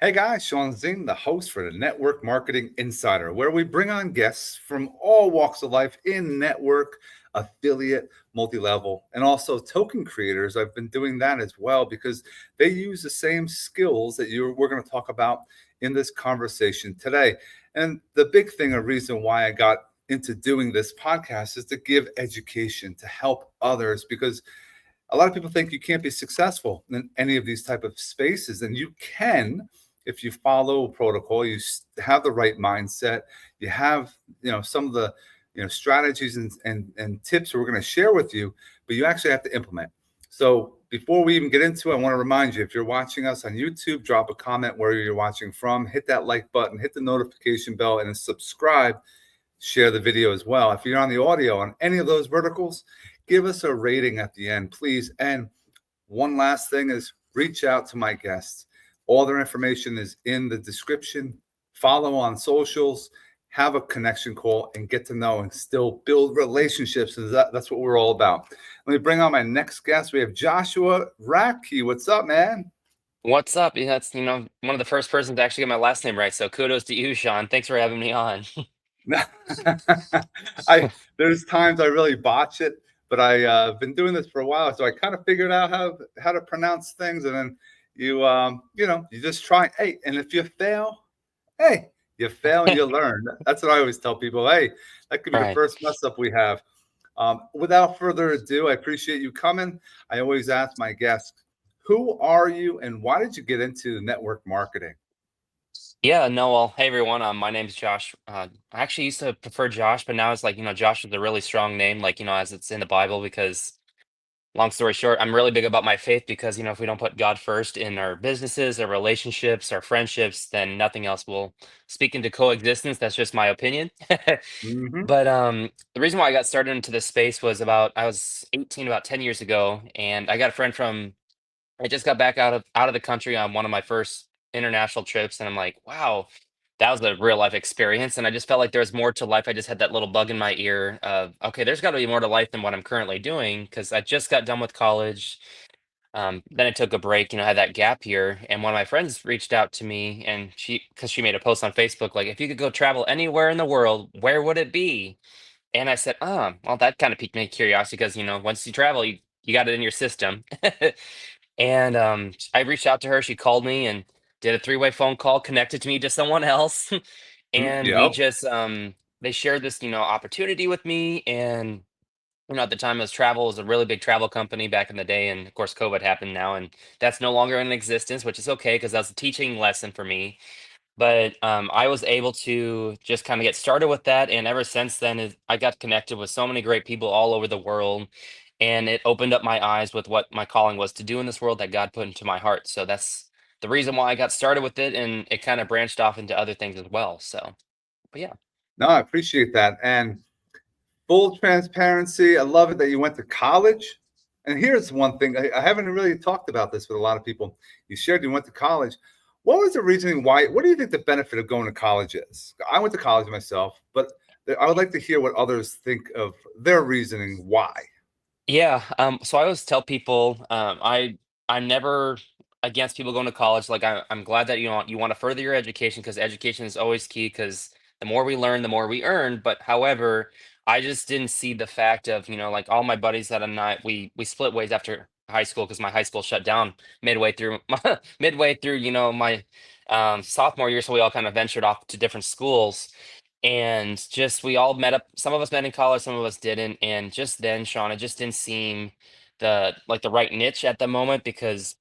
Hey guys, Sean Zing, the host for the Network Marketing Insider, where we bring on guests from all walks of life in network, affiliate, multi level, and also token creators. I've been doing that as well because they use the same skills that we're going to talk about in this conversation today. And the big thing, a reason why I got into doing this podcast is to give education to help others because a lot of people think you can't be successful in any of these type of spaces, and you can if you follow protocol. Have the right mindset. You have some of the strategies and tips we're going to share with you, but you actually have to implement. So before we even get into it, I want to remind you, if you're watching us on YouTube, drop a comment where you're watching from, hit that like button, hit the notification bell, and then subscribe. Share the video as well. If you're on the audio on any of those verticals, give us a rating at the end, please. And one last thing is reach out to my guests. All their information is in the description. Follow on socials, have a connection call, and get to know and still build relationships. And that's what we're all about. Let me bring on my next guest. We have Joshua Radke. What's up, man? What's up? Yeah, that's one of the first persons to actually get my last name right. So kudos to you, Sean. Thanks for having me on. I there's times I really botch it, but I've been doing this for a while, so I kind of figured out how to pronounce things, and then you just try. Hey, and if you fail, hey, you fail and you learn. That's what I always tell people. Hey, that could be the Right. first mess up we have. Without further ado, I appreciate you coming. I always ask my guests, who are you and why did you get into network marketing? Yeah, no, well, hey everyone. My name's Josh. I actually used to prefer Josh, but now it's like, Josh is a really strong name, like, as it's in the Bible, because long story short, I'm really big about my faith because, if we don't put God first in our businesses, our relationships, our friendships, then nothing else will speak into coexistence. That's just my opinion. Hmm. But the reason why I got started into this space was I was 18 about 10 years ago, and I got a friend from I just got back out of the country on one of my first international trips, and I'm like, wow, that was a real life experience. And I just felt like there was more to life. I just had that little bug in my ear of, okay, there's got to be more to life than what I'm currently doing because I just got done with college. Then I took a break, had that gap year, and one of my friends reached out to me, and because she made a post on Facebook, like, if you could go travel anywhere in the world, where would it be? And I said, well, that kind of piqued my curiosity because, once you travel, you got it in your system. And I reached out to her. She called me and did a three-way phone call, connected to me to someone else, and we Yep. just they shared this opportunity with me. And at the time, it was travel. It was a really big travel company back in the day, and of course, COVID happened now, and that's no longer in existence, which is okay because that's a teaching lesson for me. But I was able to just kind of get started with that, and ever since then, I got connected with so many great people all over the world, and it opened up my eyes with what my calling was to do in this world that God put into my heart. So that's the reason why I got started with it, and it kind of branched off into other things as well. So, but yeah. No, I appreciate that. And full transparency, I love it that you went to college. And here's one thing I haven't really talked about this with a lot of people. You shared you went to college. What was the reasoning why? What do you think the benefit of going to college is? I went to college myself, but I would like to hear what others think of their reasoning why. Yeah, so I always tell people, I'm never against people going to college. Like I'm glad that you want to further your education because education is always key. Because the more we learn, the more we earn. But however, I just didn't see the fact of like all my buddies that I'm not we split ways after high school because my high school shut down midway through midway through my sophomore year, so we all kind of ventured off to different schools. And just we all met up. Some of us met in college, some of us didn't. And just then, Sean, it just didn't seem the right niche at the moment because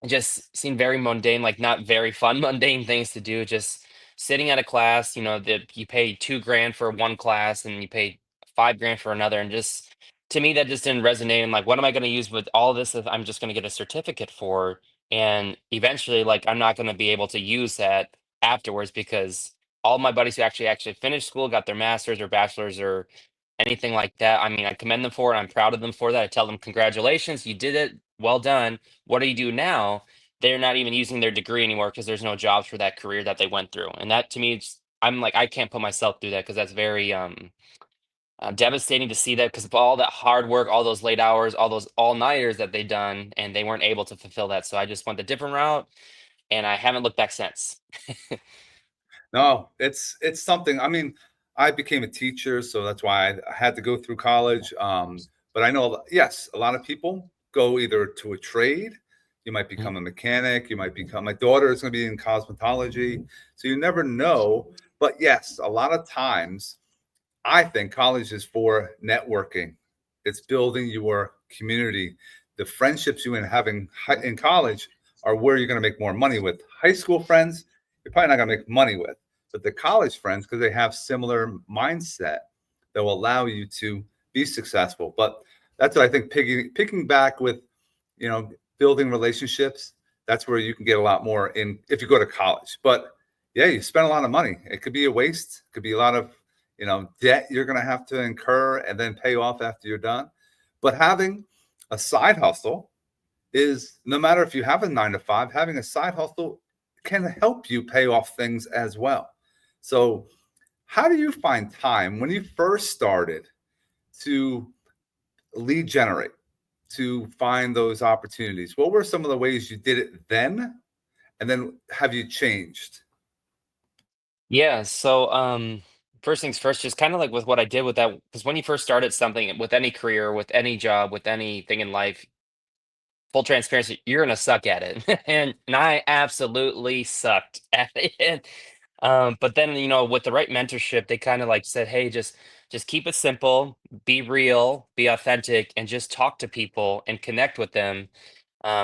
it just seemed very mundane, like not very fun, mundane things to do. Just sitting at a class, that you pay 2 grand for one class and you pay 5 grand for another. And just to me, that just didn't resonate. And like, what am I going to use with all this if I'm just going to get a certificate for? And eventually, like, I'm not going to be able to use that afterwards because all my buddies who actually finished school, got their master's or bachelor's or anything like that. I mean, I commend them for it. I'm proud of them for that. I tell them, congratulations, you did it. Well done. What do you do now? They're not even using their degree anymore because there's no jobs for that career that they went through. And that to me, I'm like, I can't put myself through that because that's very devastating to see that because of all that hard work, all those late hours, all those all nighters that they done, and they weren't able to fulfill that. So I just went the different route and I haven't looked back since. No, it's something. I mean, I became a teacher, so that's why I had to go through college. But I know, yes, a lot of people go either to a trade. You might Mhm. become a mechanic. You might become. My daughter is going to be in cosmetology, so you never know. But yes, a lot of times I think college is for networking. It's building your community. The friendships you having in college are where you're going to make more money with. High school friends, you're probably not going to make money with, but the college friends, because they have similar mindset, that will allow you to be successful. But that's what I think. Picking back with, you know, building relationships. That's where you can get a lot more in if you go to college. But yeah, you spend a lot of money. It could be a waste. It could be a lot of debt you're going to have to incur and then pay off after you're done. But having a side hustle is no matter if you have a 9 to 5, having a side hustle can help you pay off things as well. So, how do you find time when you first started to lead generate, to find those opportunities? What were some of the ways you did it then? And then have you changed? Yeah, so first things first, just kind of like with what I did with that, because when you first started something with any career, with any job, with anything in life, full transparency, you're gonna suck at it. And I absolutely sucked at it. But then, with the right mentorship, they kind of like said, hey, just keep it simple, be real, be authentic, and just talk to people and connect with them.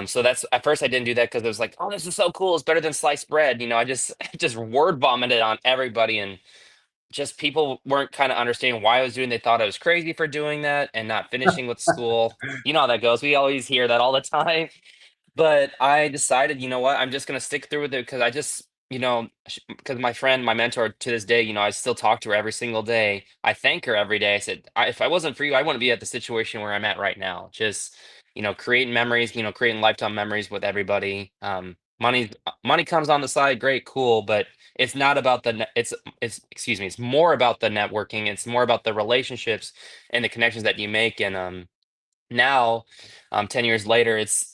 So that's at first I didn't do that because it was like, oh, this is so cool. It's better than sliced bread. I just just word vomited on everybody, and just people weren't kind of understanding why I was doing. They thought I was crazy for doing that and not finishing with school. You know how that goes. We always hear that all the time. But I decided, you know what? I'm just gonna stick through with it because I just, because my friend, my mentor to this day, I still talk to her every single day. I thank her every day. I said, if I wasn't for you, I wouldn't be at the situation where I'm at right now. Just, creating memories, creating lifetime memories with everybody. Money comes on the side, great, cool, but it's not about it's excuse me, it's more about the networking. It's more about the relationships and the connections that you make. And now 10 years later, it's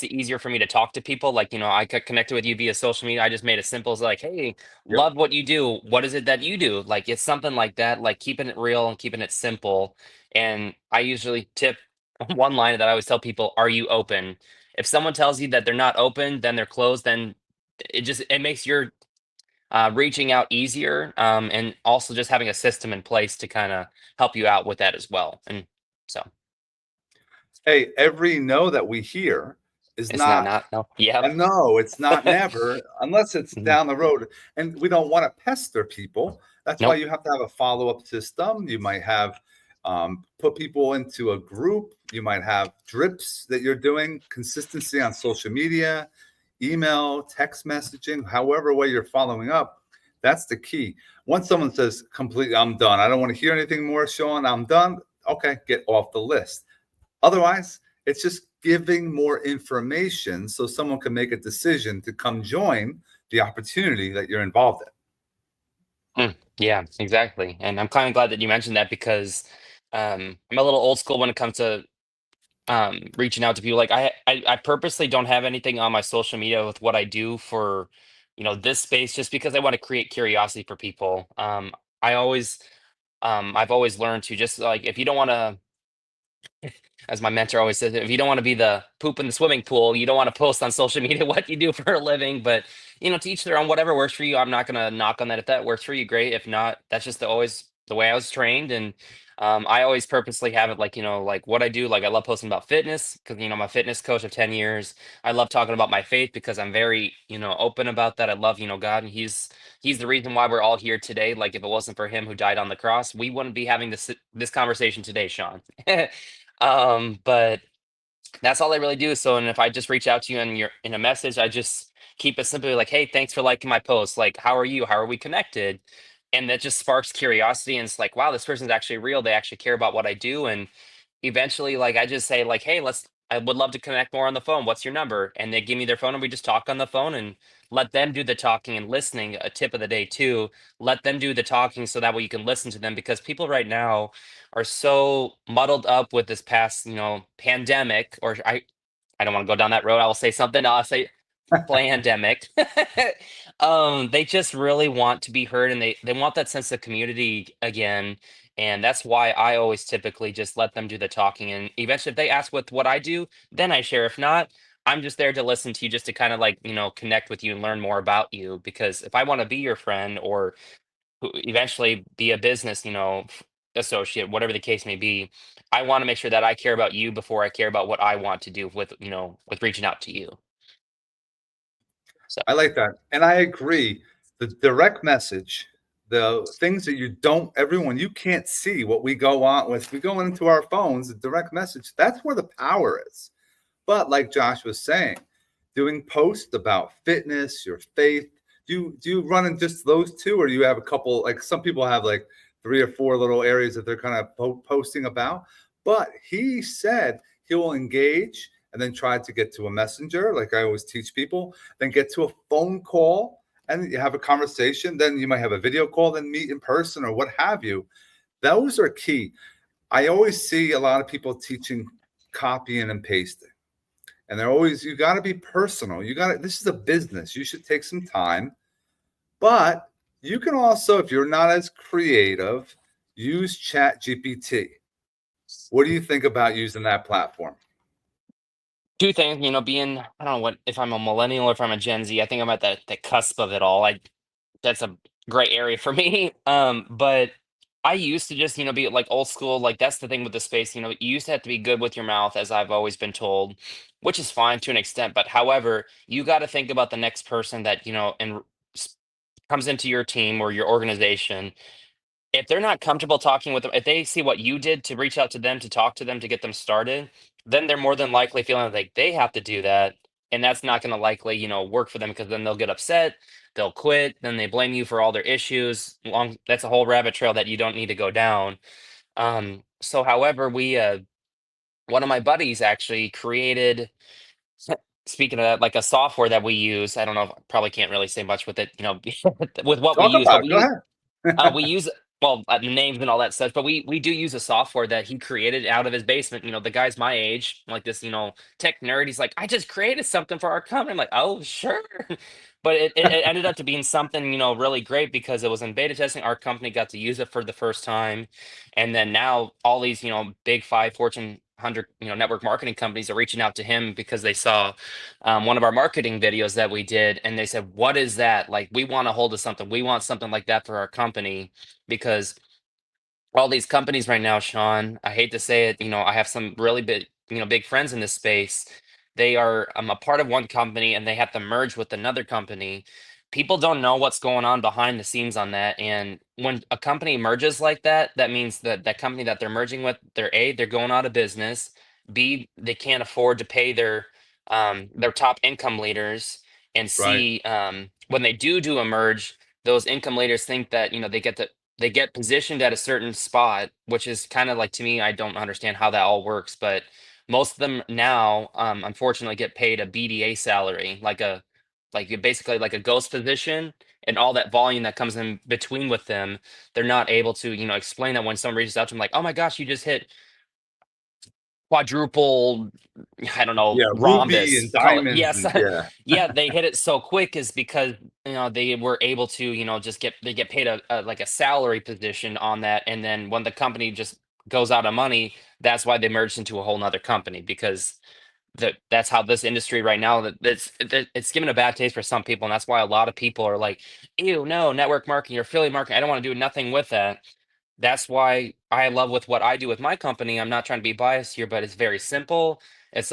easier for me to talk to people. Like, I got connected with you via social media. I just made it simple as like, hey, Yep. love what you do. What is it that you do? Like, it's something like that, like keeping it real and keeping it simple. And I usually tip one line that I always tell people: are you open? If someone tells you that they're not open, then they're closed, then it makes your reaching out easier, and also just having a system in place to kind of help you out with that as well. And so Hey, every no that we hear is it's not not not no. Yep. a no. It's not never, unless it's Mhm. down the road. And we don't want to pester people. That's why Nope. you have to have a follow up system. You might have put people into a group. You might have drips that you're doing, consistency on social media, email, text messaging, however way you're following up. That's the key. Once someone says completely, I'm done. I don't want to hear anything more, Sean. I'm done. Okay, get off the list. Otherwise, it's just giving more information so someone can make a decision to come join the opportunity that you're involved in. Yeah, exactly. And I'm kind of glad that you mentioned that because I'm a little old school when it comes to reaching out to people. Like I purposely don't have anything on my social media with what I do for this space, just because I want to create curiosity for people. I always I've always learned to just like, if you don't want to, as my mentor always says, if you don't want to be the poop in the swimming pool, you don't want to post on social media what you do for a living. But to each their own. Whatever works for you, I'm not gonna knock on that. If that works for you, great. If not, that's just always the way I was trained. And I always purposely have it like, like what I do. Like, I love posting about fitness because I'm a fitness coach of 10 years. I love talking about my faith because I'm very open about that. I love God, and He's the reason why we're all here today. Like, if it wasn't for Him who died on the cross, we wouldn't be having this conversation today, Sean. But that's all I really do. So, and if I just reach out to you and you're in a message, I just keep it simply like, hey, thanks for liking my post. Like, how are you? How are we connected? And that just sparks curiosity. And it's like, wow, this person's actually real. They actually care about what I do. And eventually, like, I just say, like, hey, I would love to connect more on the phone. What's your number? And they give me their phone and we just talk on the phone and let them do the talking and listening. A tip of the day, too: let them do the talking so that way you can listen to them, because people right now are so muddled up with this past, pandemic, or I don't want to go down that road. I will say something. I'll say pandemic. They just really want to be heard, and they want that sense of community again. And that's why I always typically just let them do the talking. And eventually, if they ask what I do, then I share. If not, I'm just there to listen to you, just to kind of like, connect with you and learn more about you. Because if I want to be your friend or eventually be a business, associate, whatever the case may be, I want to make sure that I care about you before I care about what I want to do with, with reaching out to you. So. I like that. And I agree. The direct message, the things that you don't, everyone, you can't see what we go on with. We go into our phones, the direct message, that's where the power is. But like Josh was saying, doing posts about fitness, your faith, do you run in just those two, or do you have a couple? Like some people have like three or four little areas that they're kind of posting about. But he said he will engage and then try to get to a messenger, like I always teach people, then get to a phone call and you have a conversation. Then you might have a video call, then meet in person or what have you. Those are key. I always see a lot of people teaching copying and pasting. And they're always, you got to be personal. You got to, this is a business. You should take some time. But you can also, if you're not as creative, use Chat GPT. What do you think about using that platform? Two things, being, I don't know what if I'm a millennial or if I'm a Gen Z. I think I'm at the cusp of it all. That's a great area for me. But I used to just, be like old school. Like that's the thing with the space. You used to have to be good with your mouth, as I've always been told, which is fine to an extent. But however, you got to think about the next person that, s- comes into your team or your organization. If they're not comfortable talking with them, if they see what you did to reach out to them, to talk to them, to get them started, then they're more than likely feeling like they have to do that. And that's not going to likely, work for them, because then they'll get upset, they'll quit, then they blame you for all their issues. That's a whole rabbit trail that you don't need to go down. So however, one of my buddies actually created, speaking of that, like a software that we use. I don't know, probably can't really say much with it, with what we Talk use, but about it. Go ahead. we use, well, names and all that stuff, but we do use a software that he created out of his basement. The guy's my age, like this, tech nerd. He's like, I just created something for our company. I'm like, oh, sure. But it ended up to being something, really great, because it was in beta testing. Our company got to use it for the first time. And then now all these, big five Fortune 100, network marketing companies are reaching out to him because they saw one of our marketing videos that we did, and they said, what is that? Like, we want to hold of something. We want something like that for our company. Because all these companies right now, Sean, I hate to say it, I have some really big, big friends in this space. They are a part of one company and they have to merge with another company. People don't know what's going on behind the scenes on that. And when a company merges like that, that means that that company that they're merging with, they're going out of business. B, they can't afford to pay their top income leaders. And Right. C, when they do a merge, those income leaders think that, they get positioned at a certain spot, which is kind of like, to me, I don't understand how that all works. But most of them now, unfortunately, get paid a BDA salary, basically like a ghost position, and all that volume that comes in between with them. They're not able to, explain that when someone reaches out to them, like, oh my gosh, you just hit quadruple, I don't know, Yeah. Ruby and rhombus, call it. diamonds. Yes. And yeah. Yeah, they hit it so quick is because, they were able to, they get paid like a salary position on that. And then when the company just goes out of money, that's why they merged into a whole nother company, because that's how this industry right now, it's given a bad taste for some people. And that's why a lot of people are like, ew, no, network marketing or affiliate marketing, I don't want to do nothing with that. That's why I love with what I do with my company. I'm not trying to be biased here, but it's very simple. It's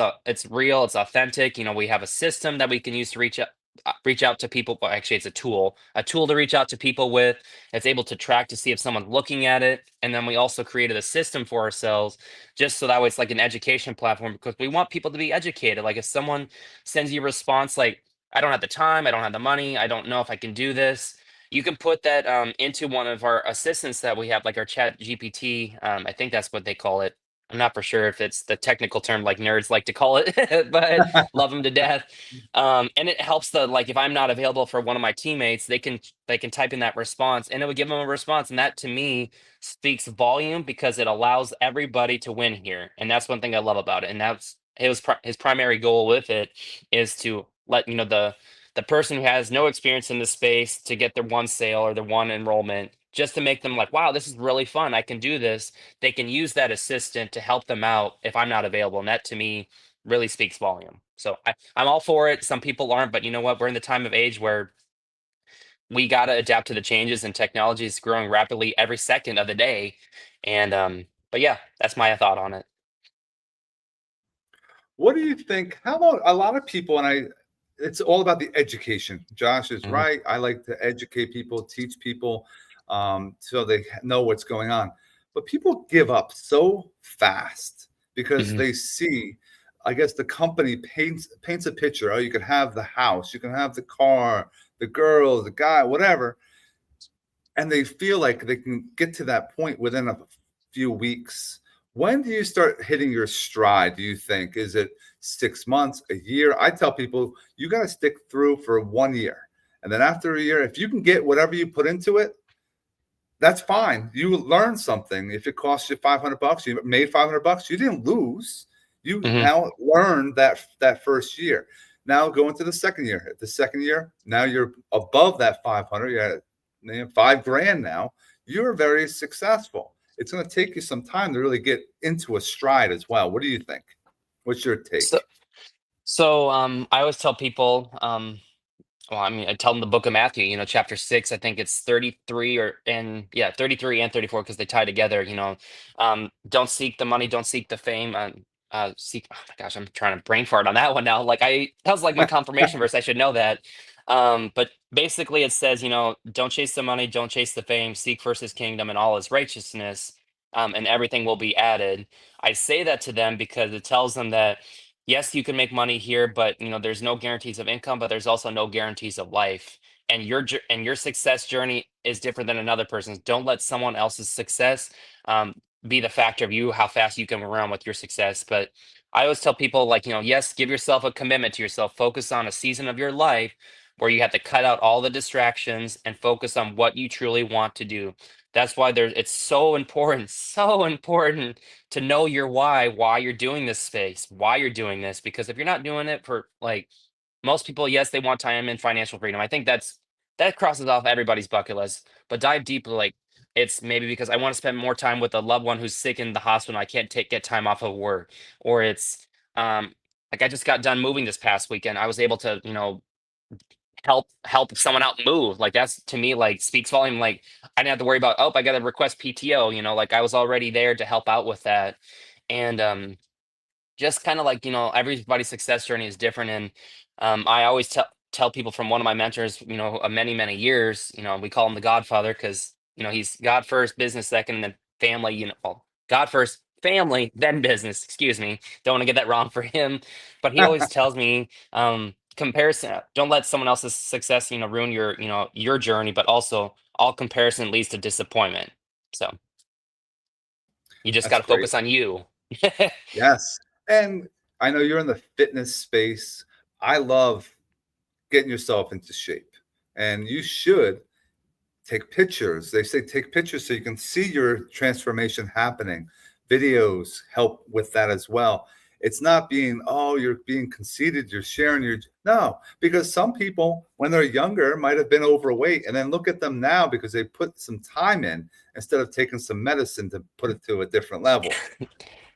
real. It's authentic. We have a system that we can use to reach out to people. Well, actually, it's a tool to reach out to people with. It's able to track to see if someone's looking at it, and then we also created a system for ourselves, just so that way it's like an education platform, because we want people to be educated. Like if someone sends you a response like, I don't have the time, I don't have the money, I don't know if I can do this, you can put that into one of our assistants that we have, like our Chat GPT. I think that's what they call it. I'm not for sure if it's the technical term like nerds like to call it, but love them to death. And it helps like if I'm not available for one of my teammates, they can type in that response, and it would give them a response. And that to me speaks volume, because it allows everybody to win here. And that's one thing I love about it. And his primary goal with it is to let the person who has no experience in this space to get their one sale or their one enrollment, just to make them like, wow, this is really fun. I can do this. They can use that assistant to help them out if I'm not available. And that to me really speaks volume. So I'm all for it. Some people aren't, but you know what? We're in the time of age where we got to adapt to the changes, and technology is growing rapidly every second of the day. And but yeah, that's my thought on it. What do you think? How about a lot of people, and it's all about the education. Josh is Mhm, right. I like to educate people, teach people, so they know what's going on. But people give up so fast because mhm, they see, I guess the company paints a picture. Oh, you can have the house, you can have the car, the girl, the guy, whatever, and they feel like they can get to that point within a few weeks. When do you start hitting your stride, do you think? Is it 6 months, a year? I tell people you got to stick through for 1 year. And then after a year, if you can get whatever you put into it, that's fine. You learn something. If it costs you 500 bucks, you made 500 bucks, you didn't lose. You mhm. now learned that first year. Now go into the second year. The second year, now you're above that 500. You're at 5 grand now. You're very successful. It's going to take you some time to really get into a stride as well. What do you think? What's your So take? I always tell people, well, I mean, I tell them the book of Matthew, chapter 6, I think it's 33 yeah, 33 and 34 because they tie together, don't seek the money, don't seek the fame, oh my gosh, I'm trying to brain fart on that one now. That was like my confirmation verse. I should know that. But basically it says, don't chase the money, don't chase the fame, seek first his kingdom and all his righteousness, and everything will be added. I say that to them because it tells them that yes, you can make money here, but there's no guarantees of income, but there's also no guarantees of life. And your success journey is different than another person's. Don't let someone else's success um, be the factor of you how fast you can run with your success. But I always tell people like, yes, give yourself a commitment to yourself. Focus on a season of your life where you have to cut out all the distractions and focus on what you truly want to do. That's why it's so important, so important to know your why you're doing this space, why you're doing this. Because if you're not doing it for like most people, yes, they want time and financial freedom. I think that crosses off everybody's bucket list. But dive deeper, like it's maybe because I want to spend more time with a loved one who's sick in the hospital. And I can't get time off of work, or it's like I just got done moving this past weekend. I was able to help someone out move. Like that's to me like speaks volume. Like I didn't have to worry about, oh, I got to request PTO. Like I was already there to help out with that. And just kind of like everybody's success journey is different. And I always tell people from one of my mentors, many years, we call him the Godfather because he's God first, business second, and then family. Well, God first, family, then business. Excuse me, don't want to get that wrong for him. But he always tells me, comparison. Don't let someone else's success ruin your journey, but also all comparison leads to disappointment. So you just got That's to great. focus on you. Yes. And I know you're in the fitness space. I love getting yourself into shape. And you should take pictures. They say take pictures so you can see your transformation happening. Videos help with that as well. It's not being, oh, you're being conceited, you're sharing your, no, because some people, when they're younger, might have been overweight. And then look at them now because they put some time in instead of taking some medicine to put it to a different level.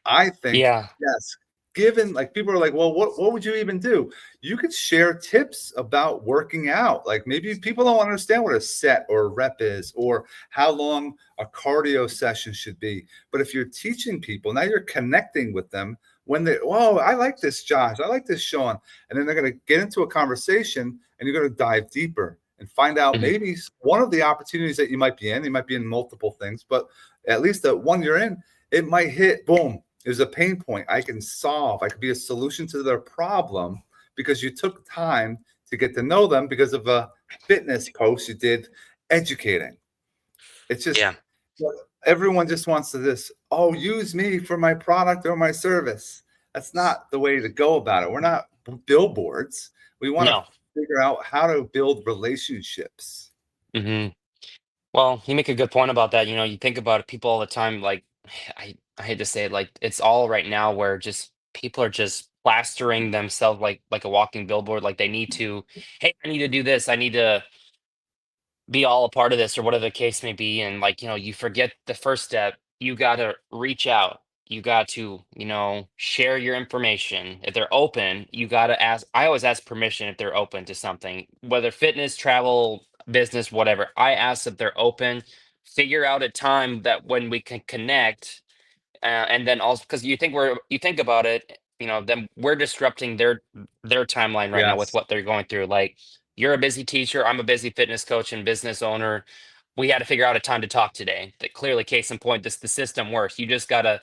I think, Yeah. yes, given like people are like, well, what would you even do? You could share tips about working out. Like maybe people don't understand what a set or a rep is or how long a cardio session should be. But if you're teaching people, now you're connecting with them when they, oh, I like this, Josh. I like this, Sean. And then they're going to get into a conversation and you're going to dive deeper and find out Mhm. maybe one of the opportunities that you might be in multiple things, but at least the one you're in, it might hit, boom, there's a pain point I can solve. I could be a solution to their problem because you took time to get to know them because of a fitness post you did educating. It's just Yeah. everyone just wants to this, oh, use me for my product or my service. That's not the way to go about it. We're not billboards. We want to No. figure out how to build relationships. Hmm. Well, you make a good point about that. You think about it, people all the time, like I hate to say it, like it's all right now where just people are just plastering themselves like a walking billboard. Like they need to, hey, I need to do this. I need to be all a part of this or whatever the case may be. And like, you forget the first step. You got to reach out. You got to, share your information. If they're open, you got to ask. I always ask permission if they're open to something, whether fitness, travel, business, whatever. I ask if they're open. Figure out a time that when we can connect, and then also because you think about it, then we're disrupting their timeline right now with Yes. what they're going through. Like you're a busy teacher, I'm a busy fitness coach and business owner. We had to figure out a time to talk today. That clearly, case in point, this the system works. You just gotta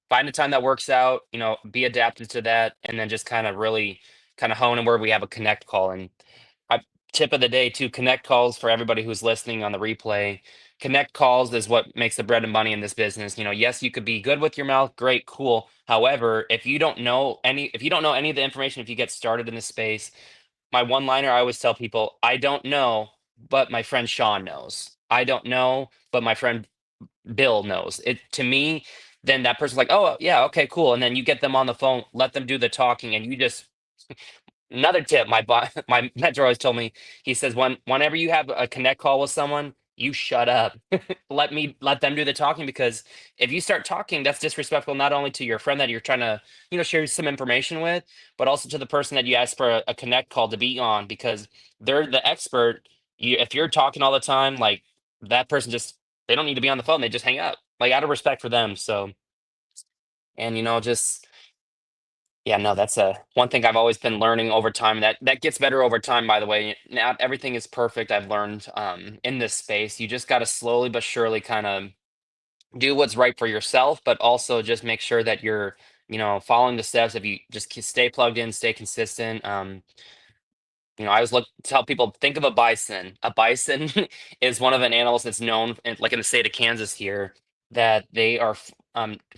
find a time that works out, be adapted to that, and then just kind of really kind of hone in where we have a connect call. And I, tip of the day too, connect calls for everybody who's listening on the replay. Connect calls is what makes the bread and money in this business. Yes, you could be good with your mouth, great, cool. However, if you don't know any of the information, if you get started in this space, my one liner I always tell people, I don't know, but my friend Sean knows. I don't know, but my friend Bill knows. It to me, then that person's like, oh yeah, okay, cool. And then you get them on the phone, let them do the talking, and you just another tip, my mentor always told me, he says, whenever you have a connect call with someone, you shut up. Let them do the talking because if you start talking, that's disrespectful not only to your friend that you're trying to, share some information with, but also to the person that you asked for a connect call to be on because they're the expert. If you're talking all the time, like that person just they don't need to be on the phone, they just hang up. Like out of respect for them. So and just yeah, no, that's a one thing I've always been learning over time. That gets better over time, by the way. Not everything is perfect. I've learned in this space. You just got to slowly but surely kind of do what's right for yourself, but also just make sure that you're, following the steps. If you just stay plugged in, stay consistent. I always tell people think of a bison. A bison is one of an animals that's known, like in the state of Kansas here, that they are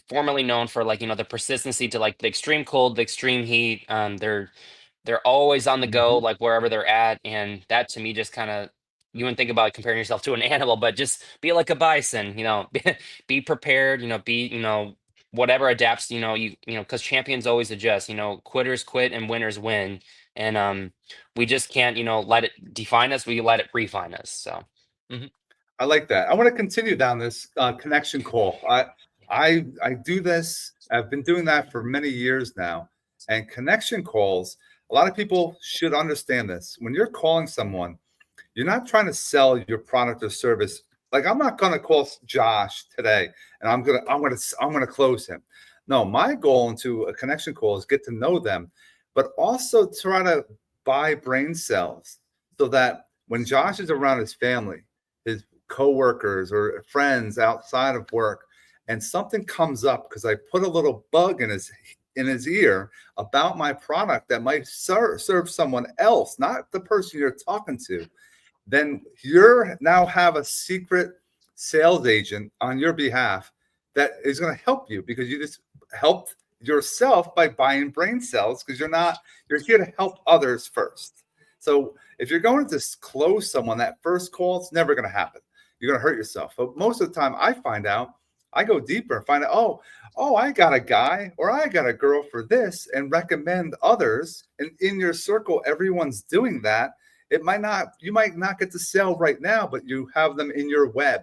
formerly known for like the persistency to like the extreme cold, the extreme heat. They're always on the go, Mhm. like wherever they're at, and that to me just kind of you wouldn't think about comparing yourself to an animal, but just be like a bison. Be prepared. Be whatever adapts. Because champions always adjust. Quitters quit and winners win, and we just can't, let it define us. We let it refine us. So, mhm. I like that. I want to continue down this connection call. I do this. I've been doing that for many years now. And connection calls, a lot of people should understand this. When you're calling someone, you're not trying to sell your product or service. Like I'm not going to call Josh today and I'm gonna close him. No, my goal into a connection call is get to know them, but also try to buy brain cells so that when Josh is around his family, his coworkers or friends outside of work, and something comes up because I put a little bug in his ear about my product that might serve someone else, not the person you're talking to, then you now have a secret sales agent on your behalf that is going to help you because you just helped yourself by buying brain cells because you're here to help others first. So if you're going to close someone that first call, it's never going to happen. You're going to hurt yourself. But most of the time I find out, I go deeper and find out, oh, I got a guy or I got a girl for this and recommend others. And in your circle, everyone's doing that. You might not get to sell right now, but you have them in your web.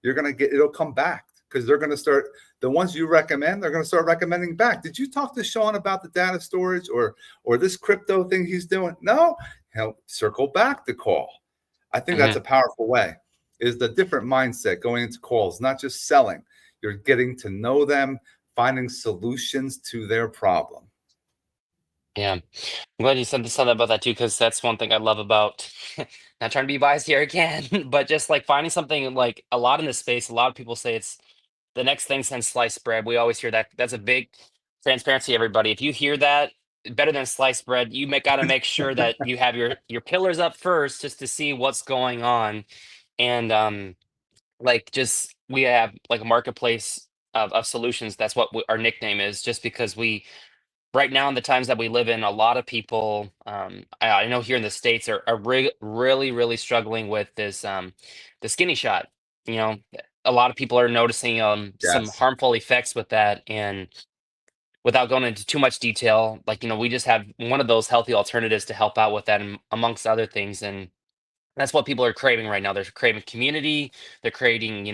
It'll come back because they're going to start, the ones you recommend, they're going to start recommending back. Did you talk to Sean about the data storage or this crypto thing he's doing? No, he'll circle back the call. I think that's Mhm. a powerful way, is the different mindset going into calls, not just selling. You're getting to know them, finding solutions to their problem. Yeah. I'm glad you said something about that too, because that's one thing I love about not trying to be biased here again, but just like finding something like a lot in this space. A lot of people say it's the next thing since sliced bread. We always hear that. That's a big transparency, everybody. If you hear that, better than sliced bread, gotta make sure that you have your pillars up first just to see what's going on. And like just we have like a marketplace of solutions. That's what our nickname is, just because we right now in the times that we live in, a lot of people, I know here in the states are really really struggling with this the skinny shot. You know, a lot of people are noticing some Yes. harmful effects with that, and without going into too much detail, like, we just have one of those healthy alternatives to help out with that amongst other things. And that's what people are craving right now. They're craving community. They're craving,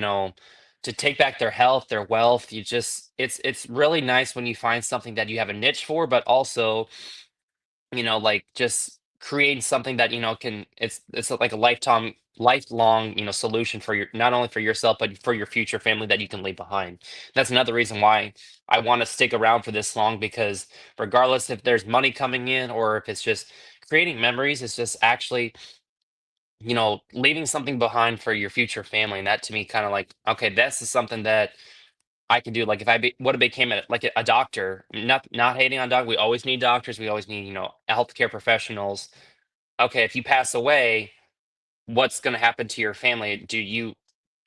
to take back their health, their wealth. It's really nice when you find something that you have a niche for, but also, like just creating something that, can it's like a lifelong, solution for your not only for yourself, but for your future family that you can leave behind. That's another reason why I want to stick around for this long, because regardless if there's money coming in or if it's just creating memories, it's just actually, leaving something behind for your future family. And that to me kind of like, okay, this is something that I can do. Like if would have became like a doctor, not hating on doctors. We always need doctors. We always need, healthcare professionals. Okay, if you pass away, what's going to happen to your family? Do you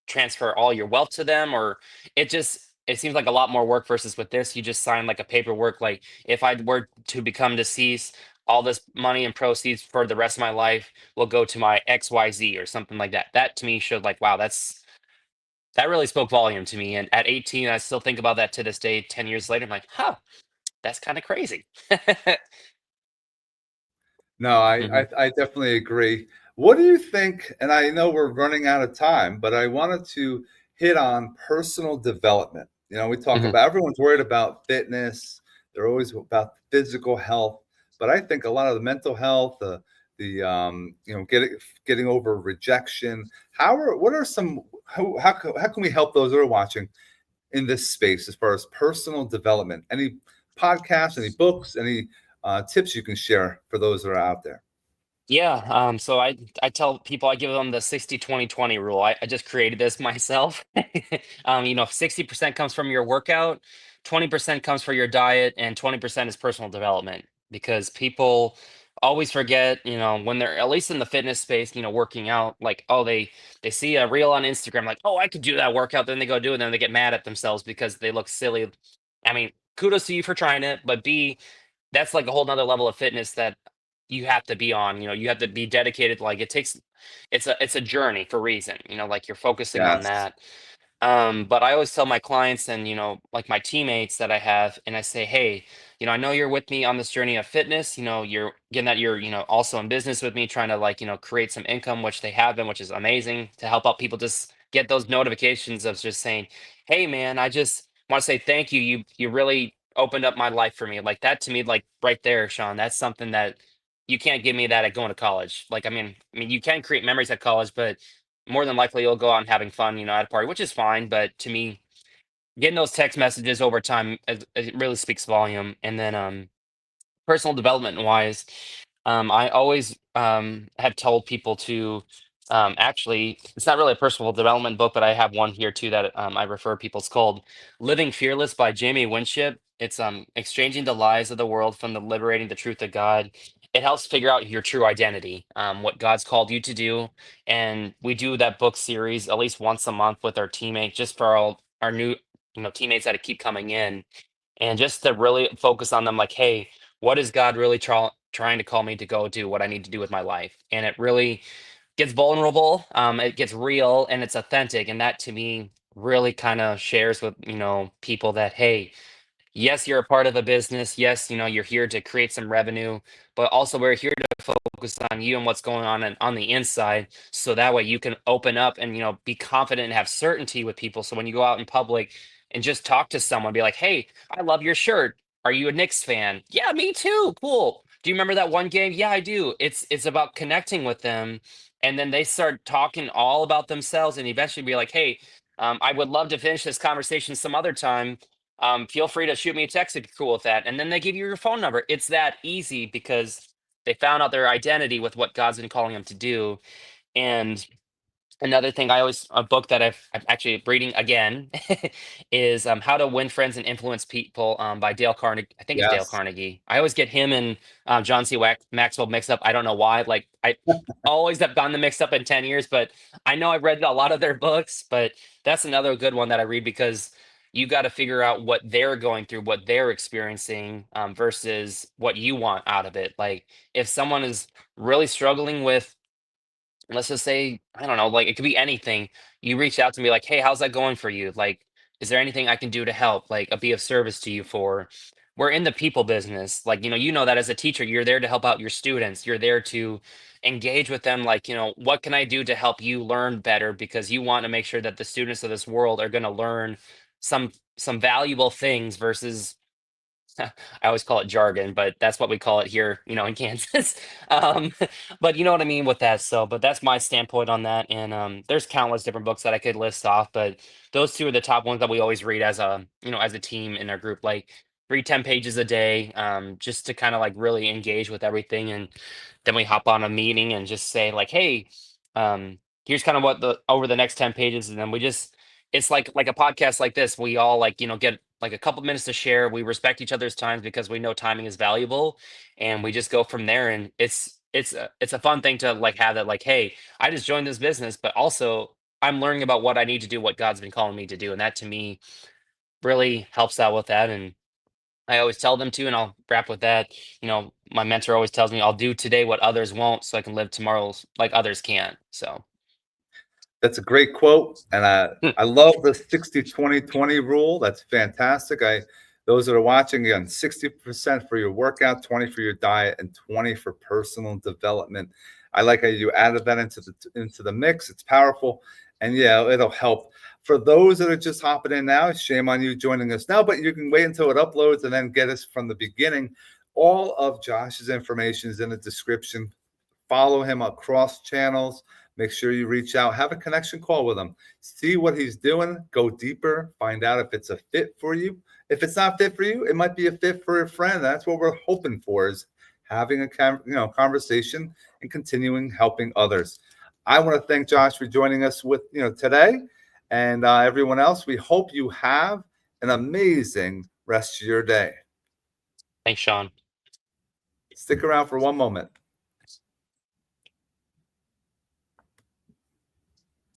transfer all your wealth to them, or it seems like a lot more work versus with this, you just sign like a paperwork, like if I were to become deceased, all this money and proceeds for the rest of my life will go to my XYZ or something like that. That to me showed like, wow, that really spoke volume to me. And at 18, I still think about that to this day. 10 years later, I'm like, huh, that's kind of crazy. No, I, Hmm. I I definitely agree. What do you think? And I know we're running out of time, but I wanted to hit on personal development. We talk Hmm. about everyone's worried about fitness. They're always about physical health, but I think a lot of the mental health, getting over rejection. What are some how can we help those that are watching in this space as far as personal development? Any podcasts, any books, any tips you can share for those that are out there? Yeah. So I tell people, I give them the 60-20-20 rule. I just created this myself. 60% comes from your workout, 20% comes from your diet, and 20% is personal development. Because people always forget, when they're at least in the fitness space, working out, like, oh, they see a reel on Instagram, like, oh, I could do that workout, then they go do it, and then they get mad at themselves because they look silly. I mean, kudos to you for trying it, but B, that's like a whole nother level of fitness that you have to be on. You have to be dedicated. Like it's a journey for a reason, like you're focusing on Yes. that. But I always tell my clients and, like my teammates that I have, and I say, hey, I know you're with me on this journey of fitness. You're getting that you're, also in business with me, trying to like, create some income, which they have been, which is amazing to help out people just get those notifications of just saying, hey man, I just want to say thank you. You really opened up my life for me. Like that to me, like right there, Sean, that's something that you can't give me that at going to college. Like, I mean, you can create memories at college, but more than likely you'll go out and having fun, at a party, which is fine. But to me, getting those text messages over time, it really speaks volume. And then, personal development wise, I always have told people to actually, it's not really a personal development book, but I have one here too that I refer people. It's called Living Fearless by Jamie Winship. It's exchanging the lies of the world from the liberating the truth of God. It helps figure out your true identity, what God's called you to do. And we do that book series at least once a month with our teammates, just for all our new, teammates that keep coming in, and just to really focus on them, like, hey, what is God really trying to call me to go do, what I need to do with my life? And it really gets vulnerable, it gets real, and it's authentic. And that to me really kind of shares with, people that, hey, yes, you're a part of a business. Yes, you're here to create some revenue, but also we're here to focus on you and what's going on on the inside. So that way you can open up and, be confident and have certainty with people. So when you go out in public and just talk to someone, be like, hey, I love your shirt. Are you a Knicks fan? Yeah, me too. Cool. Do you remember that one game? Yeah, I do. It's about connecting with them. And then they start talking all about themselves and eventually be like, hey, I would love to finish this conversation some other time. Feel free to shoot me a text if you're cool with that. And then they give you your phone number. It's that easy because they found out their identity with what God's been calling them to do. And another thing, a book that I'm actually reading again is How to Win Friends and Influence People, by Dale Carnegie. I think it's Dale Yes. Carnegie. I always get him and John C. Maxwell mixed up. I don't know why. Like, I always have gotten them mixed up in 10 years, but I know I've read a lot of their books. But that's another good one that I read, because you got to figure out what they're going through, what they're experiencing, versus what you want out of it. Like, if someone is really struggling with, let's just say, I don't know, like it could be anything. You reach out to me like, hey, how's that going for you? Like, is there anything I can do to help? Like, be of service to you for? we're in the people business. Like, you know that as a teacher, you're there to help out your students. You're there to engage with them. Like, what can I do to help you learn better? Because you want to make sure that the students of this world are going to learn some valuable things versus I always call it jargon, but that's what we call it here, in Kansas. Um, but you know what I mean with that. So, but that's my standpoint on that. And there's countless different books that I could list off, but those two are the top ones that we always read as a team in our group. Like read 10 pages a day, just to kind of like really engage with everything, and then we hop on a meeting and just say like, hey, here's kind of what the over the next 10 pages, and then we just it's like a podcast like this. We all like get like a couple minutes to share. We respect each other's times because we know timing is valuable, and we just go from there. And it's a fun thing to like have that like, hey, I just joined this business, but also I'm learning about what I need to do, what God's been calling me to do, and that to me really helps out with that. And I always tell them to, and I'll wrap with that. My mentor always tells me I'll do today what others won't, so I can live tomorrow's like others can't. So That's a great quote, and I love the 60-20-20 rule. That's fantastic. Those that are watching, again, 60% for your workout, 20 for your diet, and 20 for personal development. I like how you added that into the mix. It's powerful, and yeah, it'll help. For those that are just hopping in now, shame on you joining us now, but you can wait until it uploads and then get us from the beginning. All of Josh's information is in the description. Follow him across channels. Make sure you reach out, have a connection call with him, see what he's doing, go deeper, find out if it's a fit for you. If it's not fit for you, it might be a fit for a friend. That's what we're hoping for, is having a conversation and continuing helping others. I want to thank Josh for joining us with today, and everyone else. We hope you have an amazing rest of your day. thanks, Sean. Stick around for one moment.